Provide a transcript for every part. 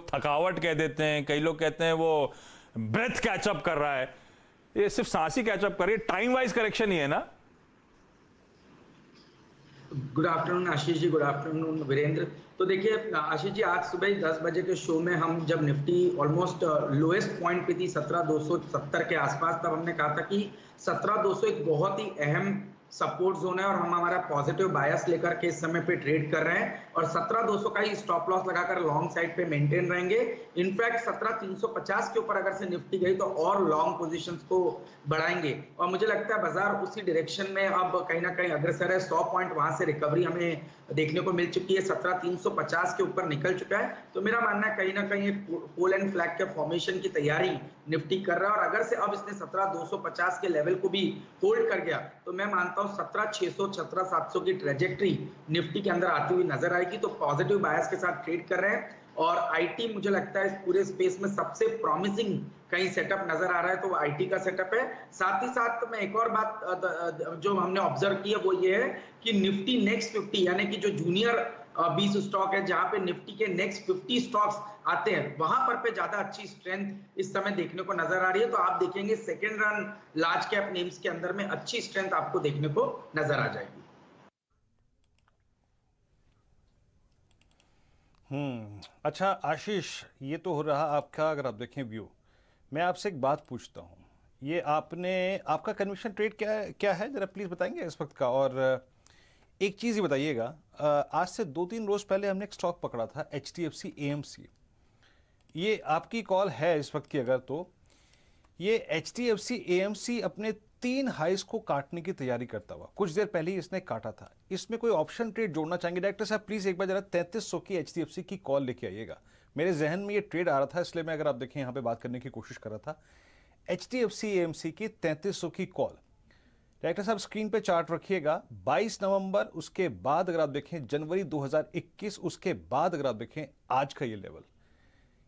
थकावट कह देते हैं, कई लोग कहते हैं वो ब्रेथ कैचअप कर रहा है। ये सिर्फ सांस ही कैचअप कर रही है, टाइम वाइज करेक्शन ही है ना? Good afternoon Ashish ji, good afternoon Virendra. तो देखिए आशीष जी, आज सुबह ही 10 बजे के शो में हम जब निफ्टी ऑलमोस्ट लोएस्ट पॉइंट पे थी 17,270 के आसपास, तब हमने कहा था कि 17,200 एक बहुत ही अहम सपोर्ट जोन है और हम हमारा पॉजिटिव बायस लेकर के इस समय पे ट्रेड कर रहे हैं और 17,200 का ही स्टॉप लॉस लगाकर लॉन्ग साइड पे मेंटेन रहेंगे। इनफैक्ट 17,350 के ऊपर अगर से निफ्टी गई तो और लॉन्ग पोजीशंस को बढ़ाएंगे और मुझे लगता है बाजार उसी डायरेक्शन में अब कहीं ना कहीं अग्रसर है। 100 पॉइंट वहां से रिकवरी हमें देखने को मिल चुकी है, 17,350 के ऊपर निकल चुका है। तो मेरा मानना है कहीं ना कहीं पोल एंड फ्लैग के फॉर्मेशन की तैयारी निफ्टी कर रहा है और अगर से अब इसने 17,250 के लेवल को भी होल्ड कर गया तो मैं मानता हूं 17,600 17,700 की ट्रेजेक्टरी निफ्टी के अंदर आती हुई नजर आएगी। तो पॉजिटिव बायस के साथ ट्रेड कर रहे हैं और आईटी मुझे लगता है इस पूरे स्पेस में सबसे प्रॉमिसिंग कहीं सेटअप नजर आ रहा है, तो वो आईटी का सेटअप है। साथ ही साथ में एक और बात जो हमने ऑब्जर्व की है वो ये है कि निफ्टी नेक्स्ट 50 यानी कि जो जूनियर 20 स्टॉक है जहां पे निफ्टी के नेक्स्ट 50 स्टॉक्स आते हैं वहां पर पे ज्यादा अच्छी स्ट्रेंथ इस समय देखने को नजर आ रही है। तो आप देखेंगे second run large cap names के अंदर में अच्छी स्ट्रेंथ आपको देखने को नजर आ जाएगी। अच्छा आशीष, ये तो हो रहा आपका, अगर आप देखें व्यू, मैं आपसे एक बात पूछता हूँ, ये आपका कन्विक्शन ट्रेड क्या है जरा प्लीज बताएंगे इस वक्त का। और एक चीज ही बताइएगा, आज से 2-3 रोज पहले हमने एक स्टॉक पकड़ा था HDFC AMC, ये आपकी कॉल है इस वक्त की अगर, तो ये HDFC AMC अपने 3 हाइस को काटने की तैयारी करता हुआ कुछ देर पहले ही इसने काटा था। इसमें कोई ऑप्शन ट्रेड जोड़ना चाहेंगे डायरेक्टर साहब? प्लीज एक बार जरा 3300 की HDFC की कॉल लेके आइएगा। मेरे जहन में ये ट्रेड आ रहा था, इसलिए मैं, अगर आप देखें, यहां पे बात करने की कोशिश कर रहा था। HDFC AMC की 3300 की कॉल, डायरेक्टर साहब स्क्रीन पे चार्ट रखिएगा। 22 नवंबर, उसके बाद अगर आप देखें जनवरी 2021, उसके बाद अगर आप देखें आज का ये लेवल,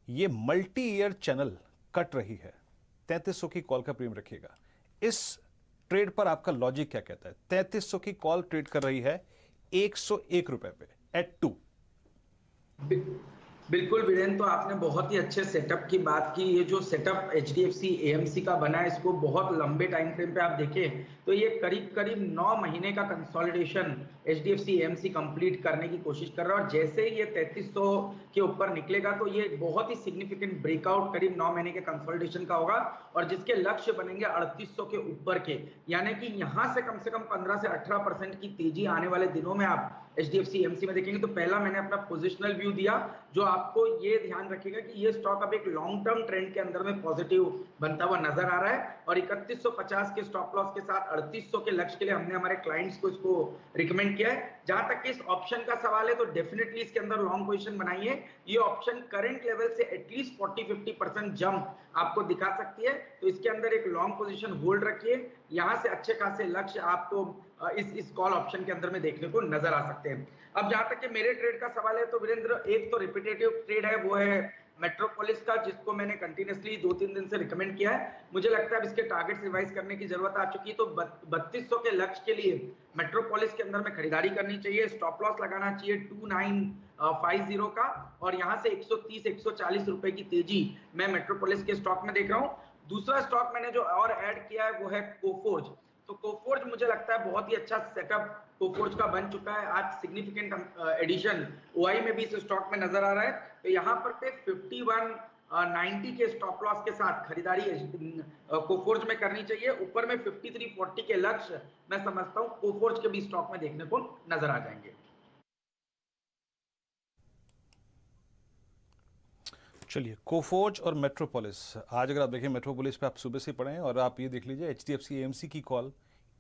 ये मल्टी ईयर चैनल कट रही है। 3300 की कॉल का प्रीमियम रखिएगा। इस ट्रेड पर आपका लॉजिक क्या कहता है? 3300 की कॉल ट्रेड कर रही है 101 रुपए पे एट 2। बिल्कुल वीरेंद्र, तो आपने बहुत ही अच्छे सेटअप की बात की। ये जो सेटअप HDFC AMC का बना है, इसको बहुत लंबे टाइम फ्रेम पे आप देखें तो ये करीब करीब 9 महीने का कंसोलिडेशन HDFC AMC कंप्लीट करने की कोशिश कर रहा है और जैसे ही ये 3300 के ऊपर निकलेगा तो ये बहुत ही सिग्निफिकेंट ब्रेकआउट करीब 9 महीने के कंसोलिडेशन का होगा और जिसके लक्ष्य बनेंगे 3800 के ऊपर के, यानी कि यहां से कम 15 से 18% की तेजी आने वाले दिनों में आप HDFC AMC में देखेंगे। तो पहला मैंने अपना पोजिशनल व्यू दिया, जो आपको ये ध्यान रखिएगा कि ये स्टॉक अब एक लॉन्ग टर्म ट्रेंड के अंदर में पॉजिटिव बनता हुआ नजर आ रहा है और 3150 के स्टॉप लॉस के साथ 3800 के लक्ष्य के लिए हमने हमारे क्लाइंट्स को इसको रिकमेंड किया है। जहां तक इस ऑप्शन का सवाल है तो डेफिनेटली इसके अंदर लॉन्ग पोजीशन बनाइए। ये ऑप्शन करंट लेवल से एटलीस्ट 40-50% जंप आपको दिखा सकती है, तो इसके अंदर एक लॉन्ग पोजीशन होल्ड रखिए। यहां से अच्छे खासे लक्ष्य आपको इस कॉल ऑप्शन के अंदर में देखने को नजर आ सकते हैं। अब जहां तक कि मेरे ट्रेड का सवाल है तो वीरेंद्र, एक तो रिपीटेटिव ट्रेड है, वो है मेट्रोपोलिस का, जिसको मैंने कंटिन्यूअसली 2-3 दिन से रिकमेंड किया है। मुझे लगता है अब इसके टारगेट्स रिवाइज करने की जरूरत आ चुकी है, तो 3200 के लक्ष्य के लिए मेट्रोपोलिस के अंदर में खरीदारी करनी चाहिए। स्टॉप लॉस लगाना चाहिए 2950 का और यहां से 130-140 रुपए की तेजी मैं मेट्रोपोलिस के स्टॉक में देख रहा हूं। दूसरा स्टॉक मैंने जो और ऐड किया है वो है कोफोर्ज। तो कोफोर्ज मुझे लगता है बहुत ही अच्छा सेटअप कोफोर्ज का बन चुका है। आज सिग्निफिकेंट एडिशन ओआई में भी इस स्टॉक में नजर आ रहा है, तो यहां पर पे 5190 के स्टॉप लॉस के साथ खरीदारी कोफोर्ज में करनी चाहिए। ऊपर में 5340 के लक्ष्य मैं समझता हूं कोफोर्ज के भी स्टॉक में देखने को नजर आ जाएंगे। चलिए, कोफोर्ज और मेट्रोपोलिस, आज अगर आप देखें मेट्रोपोलिस पे आप सुबह से पढ़े हैं और आप ये देख लीजिए HDFC AMC की कॉल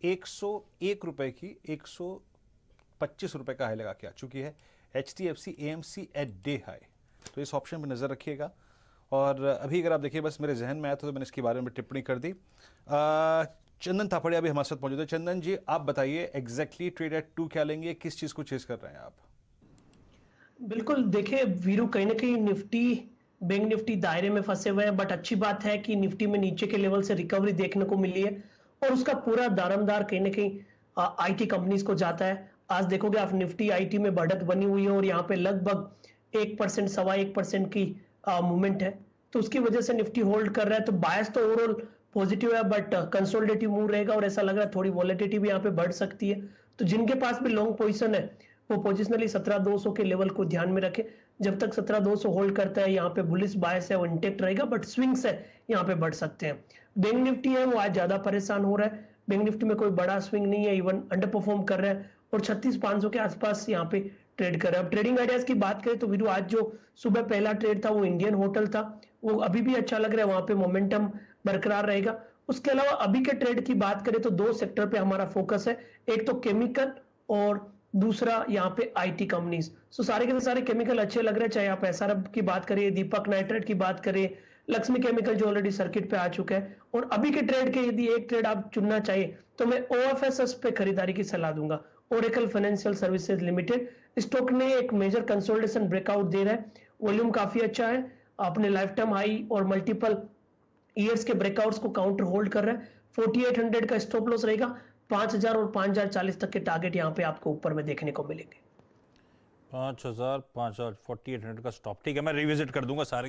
101 रुपए की 125 रुपए का हाई लगा के आ चुकी है। HDFC AMC at day high, तो इस ऑप्शन पर नजर रखिएगा। और अभी अगर आप देखिए, बस मेरे जहन में आया था तो मैंने इसके बारे में टिप्पणी कर दी। चंदन थापड़िया भी हमारे साथ मौजूद है। चंदन जी, आप बताइए एग्जैक्टली ट्रेड एट 2 क्या लेंगे, किस चीज को चेस कर रहे हैं आप? बिल्कुल, देखिए वीरू, कहीं ना कहीं निफ्टी, बैंक निफ्टी दायरे में फंसे हुए हैं, बट अच्छी बात है कि निफ्टी में नीचे के लेवल से रिकवरी देखने को मिली है और उसका पूरा दारोमदार कहीं ना कहीं आईटी कंपनीज को जाता है। आज देखोगे आप निफ्टी आईटी में बढ़त बनी हुई है और यहाँ पे लगभग 1%, 1.25% की मूवमेंट है, तो उसकी वजह से निफ्टी होल्ड कर रहा है। तो बायस तो ओवरऑल पॉजिटिव है, बट कंसोलिडेटिव मूव रहेगा और ऐसा लग रहा है थोड़ी वॉलेटिलिटी भी यहाँ पे बढ़ सकती है। तो जिनके पास भी लॉन्ग पोजीशन है वो पोजिशनली 17,200 के लेवल को ध्यान में रखें। जब तक 17,200 होल्ड करता है, यहाँ पे बुलिश बायस है वो इंटेक्ट रहेगा, बट स्विंग्स है यहाँ पे बढ़ सकते हैं। बैंक निफ्टी है वो आज ज्यादा परेशान हो रहा है। बैंक निफ्टी में कोई बड़ा स्विंग नहीं है, इवन अंडर परफॉर्म कर रहा है और 36,500 के आसपास यहाँ पे ट्रेड कर रहा है। अब ट्रेडिंग आइडियाज की बात करें तो वीरू आज जो सुबह पहला ट्रेड था वो इंडियन होटल था, वो अभी भी अच्छा लग रहा है, वहां पे मोमेंटम बरकरार रहेगा। उसके अलावा अभी के ट्रेड की बात करें तो दो सेक्टर पे हमारा फोकस है, एक तो केमिकल और दूसरा यहाँ पे आईटी कंपनीज। सो सारे के सारे केमिकल अच्छे लग रहे हैं, चाहे आप एसआरएफ की बात करिए, दीपक नाइट्रेट की बात करें, लक्ष्मी केमिकल जो ऑलरेडी सर्किट पे आ चुका है। और अभी के ट्रेड के यदि एक ट्रेड आप चुनना चाहिए तो मैं ओएफएसएस पे खरीदारी की सलाह दूंगा, Oracle financial services limited. Stock ने एक मेजर कंसोलिडेशन ब्रेकआउट दे रहा है, वॉल्यूम काफी अच्छा है, अपने लाइफ टाइम हाई और मल्टीपल ईयर्स के ब्रेकआउट्स को काउंटर होल्ड कर रहा है। 4800 का स्टॉप लॉस रहेगा, 5000 और 5040 तक के टारगेट यहाँ पे आपको ऊपर में देखने को मिलेंगे। 5000 4800 का स्टॉप, ठीक है, मैं रिविजिट कर दूंगा सारे